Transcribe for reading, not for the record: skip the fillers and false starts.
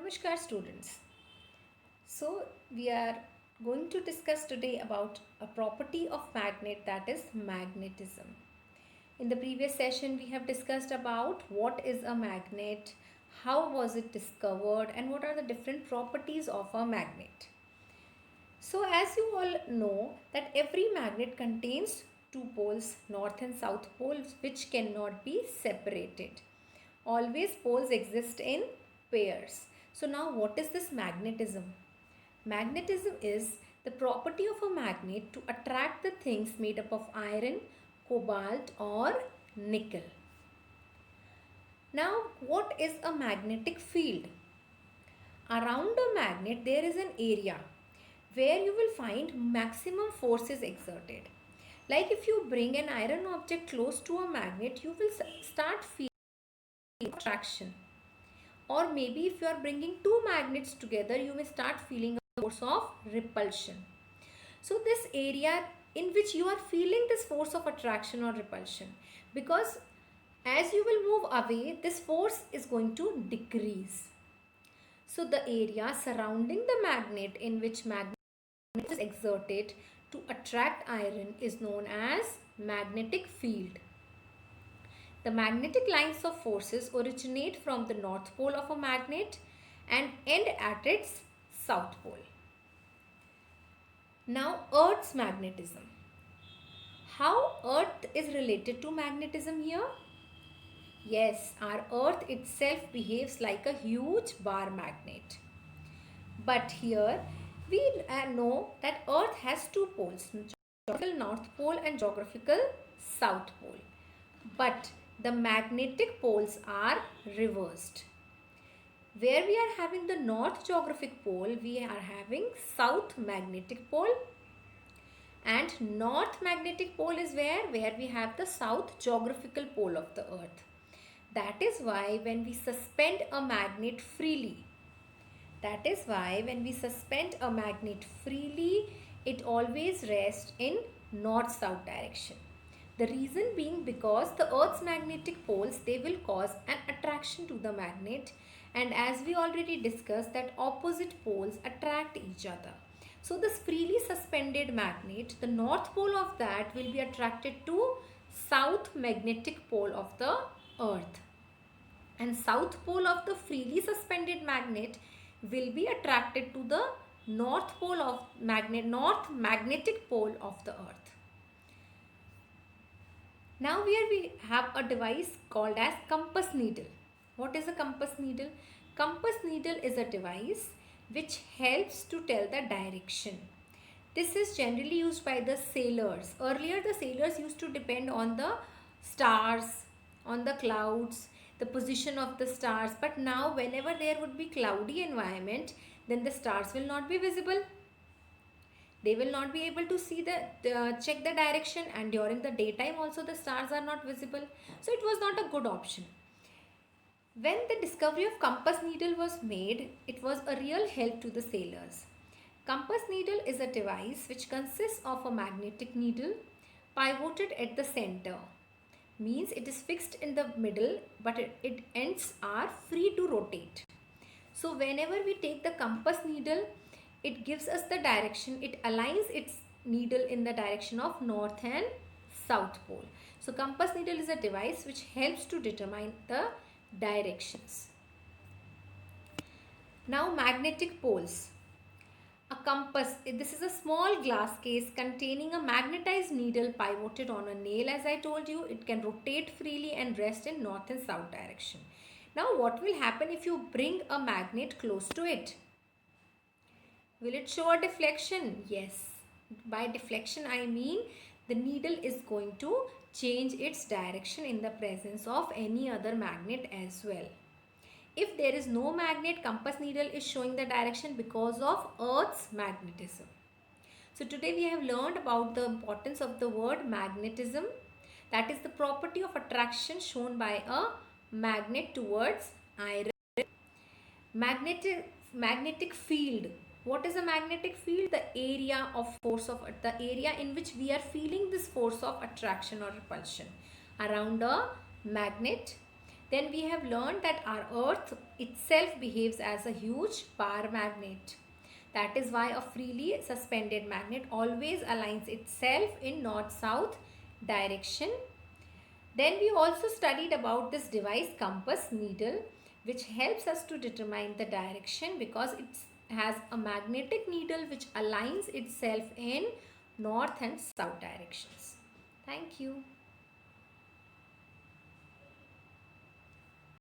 Namaskar students. So we are going to discuss today about a property of magnet, that is magnetism. In the previous session we have discussed about what is a magnet, how was it discovered, and what are the different properties of a magnet. So as you all know that every magnet contains two poles, north and south poles, which cannot be separated. Always poles exist in pairs. So now what is this magnetism? Magnetism is the property of a magnet to attract the things made up of iron, cobalt or nickel. Now what is a magnetic field? Around a magnet there is an area where you will find maximum forces exerted. Like if you bring an iron object close to a magnet, you will start feeling attraction. Or maybe if you are bringing two magnets together, you may start feeling a force of repulsion. So this area in which you are feeling this force of attraction or repulsion, because as you will move away, this force is going to decrease. So the area surrounding the magnet in which magnet is exerted to attract iron is known as magnetic field. The magnetic lines of forces originate from the north pole of a magnet and end at its south pole. Now Earth's magnetism. How Earth is related to magnetism here? Yes, our Earth itself behaves like a huge bar magnet. But here we know that Earth has two poles, geographical north pole and geographical south pole. But the magnetic poles are reversed. Where we are having the north geographic pole, we are having south magnetic pole. And north magnetic pole is where we have the south geographical pole of the earth. That is why when we suspend a magnet freely, it always rests in north-south direction. The reason being because the earth's magnetic poles, they will cause an attraction to the magnet, and as we already discussed that opposite poles attract each other. So this freely suspended magnet, the north pole of that will be attracted to south magnetic pole of the earth, and south pole of the freely suspended magnet will be attracted to the north magnetic pole of the earth. Now here we have a device called as compass needle. What is a compass needle? Compass needle is a device which helps to tell the direction. This is generally used by the sailors. Earlier the sailors used to depend on the stars, on the clouds, the position of the stars. But now whenever there would be cloudy environment, then the stars will not be visible. They will not be able to see check the direction, and during the daytime also the stars are not visible. So it was not a good option. When the discovery of compass needle was made, it was a real help to the sailors. Compass needle is a device which consists of a magnetic needle pivoted at the center. Means it is fixed in the middle, but its ends are free to rotate. So whenever we take the compass needle, it gives us the direction. It aligns its needle in the direction of north and south pole. So compass needle is a device which helps to determine the directions. Now magnetic poles. A compass, this is a small glass case containing a magnetized needle pivoted on a nail. As I told you, it can rotate freely and rest in north and south direction. Now what will happen if you bring a magnet close to it? Will it show a deflection? Yes. By deflection I mean the needle is going to change its direction in the presence of any other magnet as well. If there is no magnet, compass needle is showing the direction because of Earth's magnetism. So today we have learned about the importance of the word magnetism. That is the property of attraction shown by a magnet towards iron. Magnetic field. What is a magnetic field? The area in which we are feeling this force of attraction or repulsion around a magnet. Then we have learned that our earth itself behaves as a huge power magnet. That is why a freely suspended magnet always aligns itself in north-south direction. Then we also studied about this device compass needle, which helps us to determine the direction because it has a magnetic needle which aligns itself in north and south directions. Thank you.